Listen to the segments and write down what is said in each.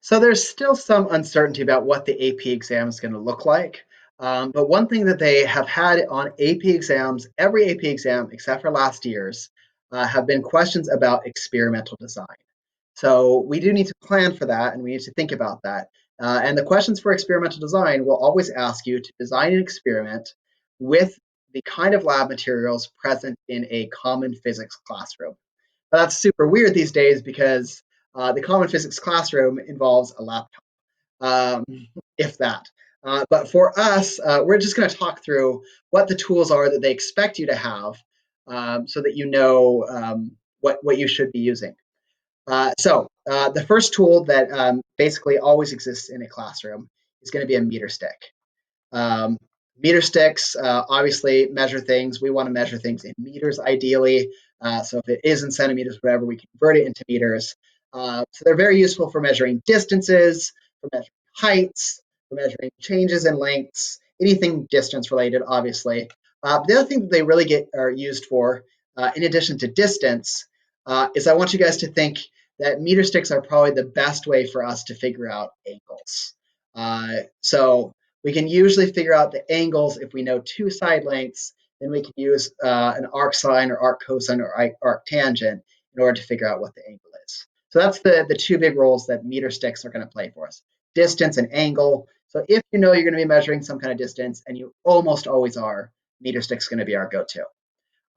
So there's still some uncertainty about what the AP exam is going to look like. But one thing that they have had on AP exams, every AP exam except for last year's, have been questions about experimental design. So we do need to plan for that and we need to think about that. And the questions for experimental design will always ask you to design an experiment with the kind of lab materials present in a common physics classroom. Now, that's super weird these days because the common physics classroom involves a laptop, um, if that. But for us, we're just going to talk through what the tools are that they expect you to have so that you know what you should be using. So the first tool that basically always exists in a classroom is going to be a meter stick. Um, Meter sticks obviously measure things. We want to measure things in meters ideally. So if it is in centimeters, whatever, we convert it into meters. So they're very useful for measuring distances, for measuring heights, for measuring changes in lengths, anything distance related, obviously. The other thing that they really are used for, in addition to distance, is I want you guys to think that meter sticks are probably the best way for us to figure out angles. So we can usually figure out the angles if we know two side lengths. Then we can use an arc sine or arc cosine or arc tangent in order to figure out what the angle is. So that's the two big roles that meter sticks are going to play for us: distance and angle. So if you know you're going to be measuring some kind of distance, and you almost always are, meter stick's going to be our go-to.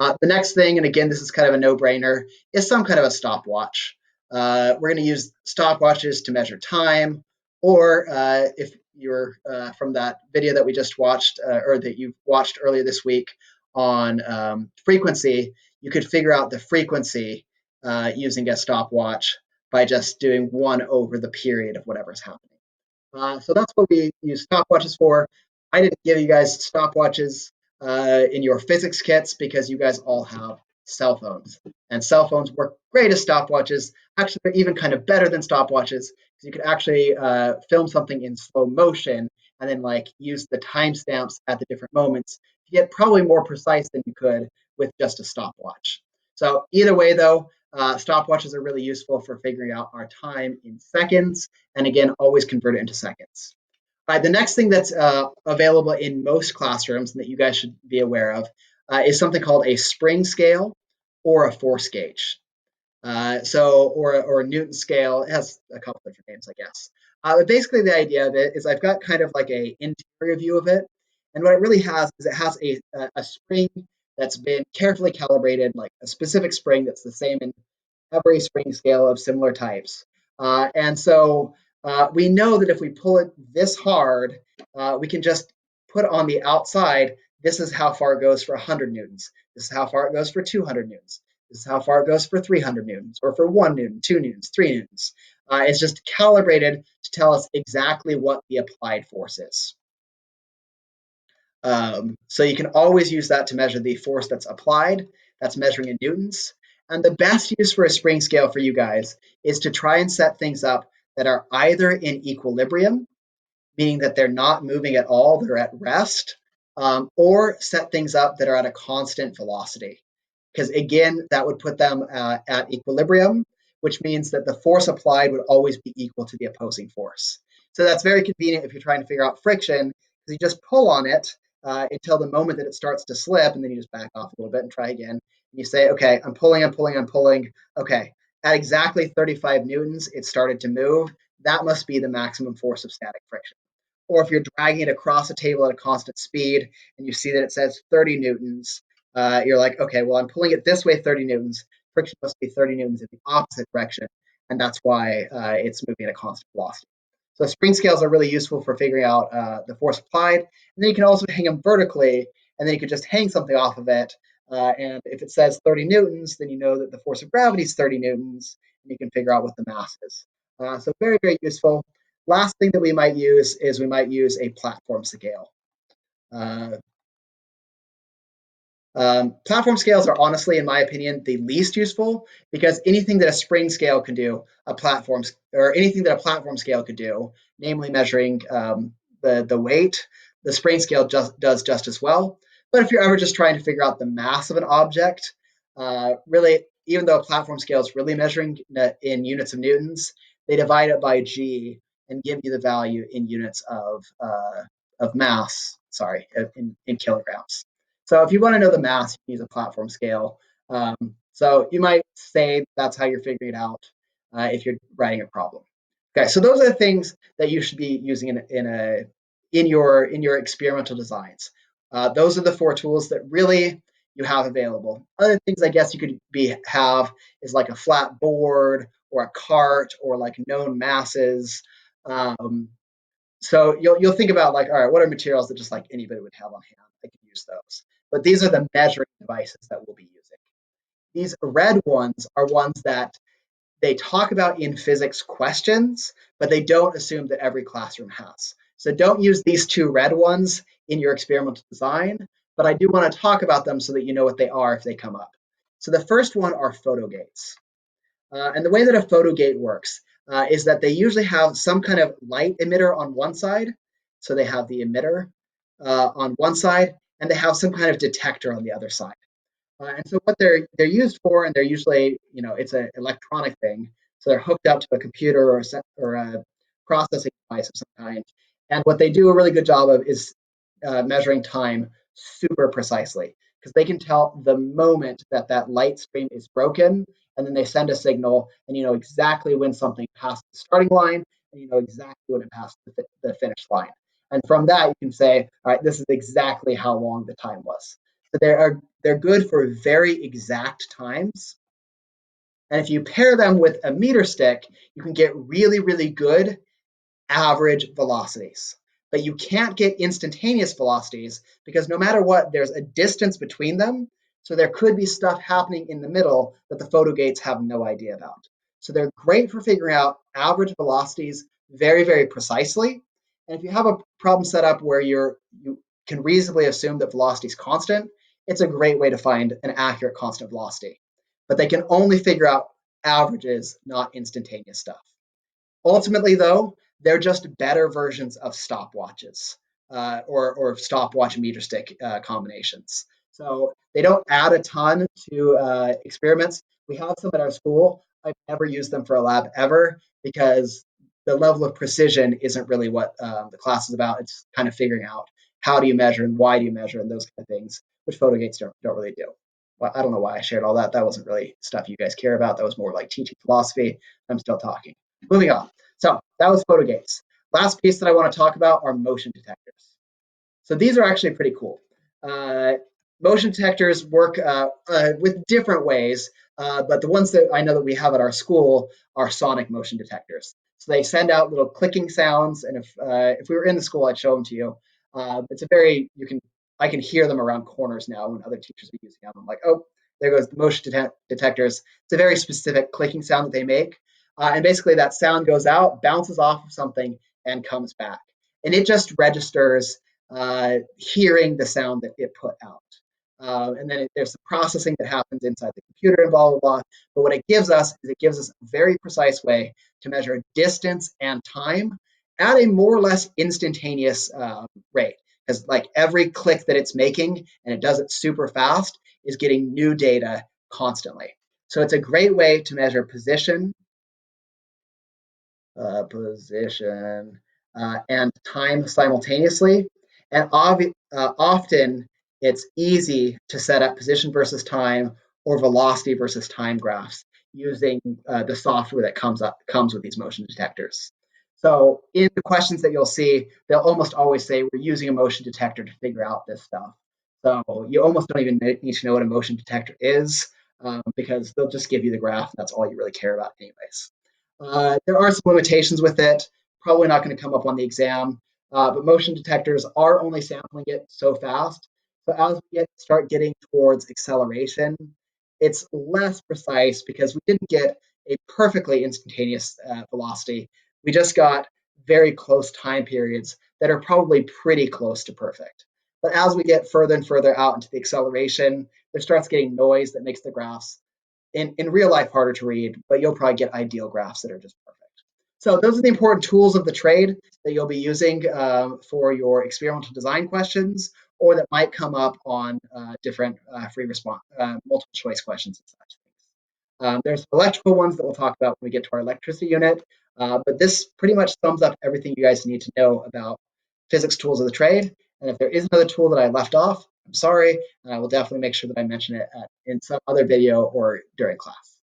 The next thing, and again, this is kind of a no-brainer, is some kind of a stopwatch. We're going to use stopwatches to measure time, or if you're from that video that we just watched, or that you watched earlier this week on frequency, you could figure out the frequency using a stopwatch by just doing 1 over the period of whatever's happening. So that's what we use stopwatches for. I didn't give you guys stopwatches in your physics kits because you guys all have cell phones. And cell phones work great as stopwatches. Actually, they're even kind of better than stopwatches because you could actually film something in slow motion and then like use the timestamps at the different moments to get probably more precise than you could with just a stopwatch. So either way, though, stopwatches are really useful for figuring out our time in seconds, and again, always convert it into seconds. The next thing that's available in most classrooms and that you guys should be aware of is something called a spring scale or a force gauge. Or a Newton scale. It has a couple different names, I guess. But basically, the idea of it is I've got kind of like a interior view of it, and what it really has is it has a spring that's been carefully calibrated, like a specific spring that's the same in every spring scale of similar types. And so we know that if we pull it this hard, we can just put on the outside, this is how far it goes for 100 newtons. This is how far it goes for 200 newtons. This is how far it goes for 300 newtons, or for 1 newton, 2 newtons, 3 newtons. It's just calibrated to tell us exactly what the applied force is. So you can always use that to measure the force that's applied. That's measuring in newtons. And the best use for a spring scale for you guys is to try and set things up that are either in equilibrium, meaning that they're not moving at all, they're at rest, or set things up that are at a constant velocity. Because again, that would put them at equilibrium, which means that the force applied would always be equal to the opposing force. So that's very convenient if you're trying to figure out friction, because you just pull on it until the moment that it starts to slip, and then you just back off a little bit and try again. And you say, okay, I'm pulling, I'm pulling, I'm pulling. Okay, at exactly 35 newtons, it started to move. That must be the maximum force of static friction. Or if you're dragging it across a table at a constant speed and you see that it says 30 newtons, you're like, okay, well, I'm pulling it this way 30 newtons. Friction must be 30 newtons in the opposite direction, and that's why it's moving at a constant velocity. So spring scales are really useful for figuring out the force applied. And then you can also hang them vertically, and then you could just hang something off of it. And if it says 30 newtons, then you know that the force of gravity is 30 newtons, and you can figure out what the mass is. So very, very useful. Last thing that we might use is we might use a platform scale. Platform scales are honestly, in my opinion, the least useful because anything that a spring scale can do, anything that a platform scale could do, namely measuring the weight, the spring scale does just as well. But if you're ever just trying to figure out the mass of an object, really, even though a platform scale is really measuring in units of newtons, they divide it by g and give you the value in units of mass, sorry, in kilograms. So if you want to know the mass, you use a platform scale. So you might say that's how you're figuring it out if you're writing a problem. Okay, so those are the things that you should be using in your experimental designs. Those are the 4 tools that really you have available. Other things I guess you could have is like a flat board or a cart or like known masses. So you'll think about like, all right, what are materials that just like anybody would have on hand? I can use those. But these are the measuring devices that we'll be using. These red ones are ones that they talk about in physics questions, but they don't assume that every classroom has. So don't use these 2 red ones in your experimental design, but I do want to talk about them so that you know what they are if they come up. So the first one are photo gates. And the way that a photo gate works is that they usually have some kind of light emitter on one side. So they have the emitter on one side, and they have some kind of detector on the other side. And so what they're used for, and they're usually, it's an electronic thing. So they're hooked up to a computer or a processing device of some kind. And what they do a really good job of is measuring time super precisely, because they can tell the moment that that light stream is broken, and then they send a signal, and you know exactly when something passed the starting line, and you know exactly when it passed the finish line. And from that, you can say, all right, this is exactly how long the time was. So they're good for very exact times. And if you pair them with a meter stick, you can get really, really good average velocities. But you can't get instantaneous velocities because no matter what, there's a distance between them. So there could be stuff happening in the middle that the photo gates have no idea about. So they're great for figuring out average velocities very, very precisely. And if you have a problem set up where you can reasonably assume that velocity is constant, it's a great way to find an accurate constant velocity. But they can only figure out averages, not instantaneous stuff. Ultimately, though, they're just better versions of stopwatches or stopwatch meter stick combinations. So they don't add a ton to experiments. We have some at our school. I've never used them for a lab ever because the level of precision isn't really what the class is about. It's kind of figuring out how do you measure and why do you measure and those kind of things, which photo gates don't really do. Well, I don't know why I shared all that. That wasn't really stuff you guys care about. That was more like teaching philosophy. I'm still talking. Moving on. So that was photo gates. Last piece that I want to talk about are motion detectors. So these are actually pretty cool. Motion detectors work with different ways, but the ones that I know that we have at our school are sonic motion detectors. So they send out little clicking sounds, and if we were in the school, I'd show them to you. It's a very I can hear them around corners now when other teachers are using them. I'm like, oh, there goes the motion detectors. It's a very specific clicking sound that they make, and basically that sound goes out, bounces off of something, and comes back, and it just registers hearing the sound that it put out. And then there's some processing that happens inside the computer and blah, blah, blah. But what it gives us is it gives us a very precise way to measure distance and time at a more or less instantaneous rate. Because like every click that it's making, and it does it super fast, is getting new data constantly. So it's a great way to measure position, and time simultaneously. And often it's easy to set up position versus time or velocity versus time graphs using the software that comes with these motion detectors. So in the questions that you'll see, they'll almost always say we're using a motion detector to figure out this stuff. So you almost don't even need to know what a motion detector is because they'll just give you the graph. And that's all you really care about anyways. There are some limitations with it, probably not going to come up on the exam, but motion detectors are only sampling it so fast. So as we start getting towards acceleration, it's less precise because we didn't get a perfectly instantaneous velocity. We just got very close time periods that are probably pretty close to perfect. But as we get further and further out into the acceleration, there starts getting noise that makes the graphs in real life harder to read, but you'll probably get ideal graphs that are just perfect. So those are the important tools of the trade that you'll be using for your experimental design questions, or that might come up on different free response, multiple choice questions and such things. There's electrical ones that we'll talk about when we get to our electricity unit, But this pretty much sums up everything you guys need to know about physics tools of the trade. And if there is another tool that I left off, I'm sorry, and I will definitely make sure that I mention it in some other video or during class.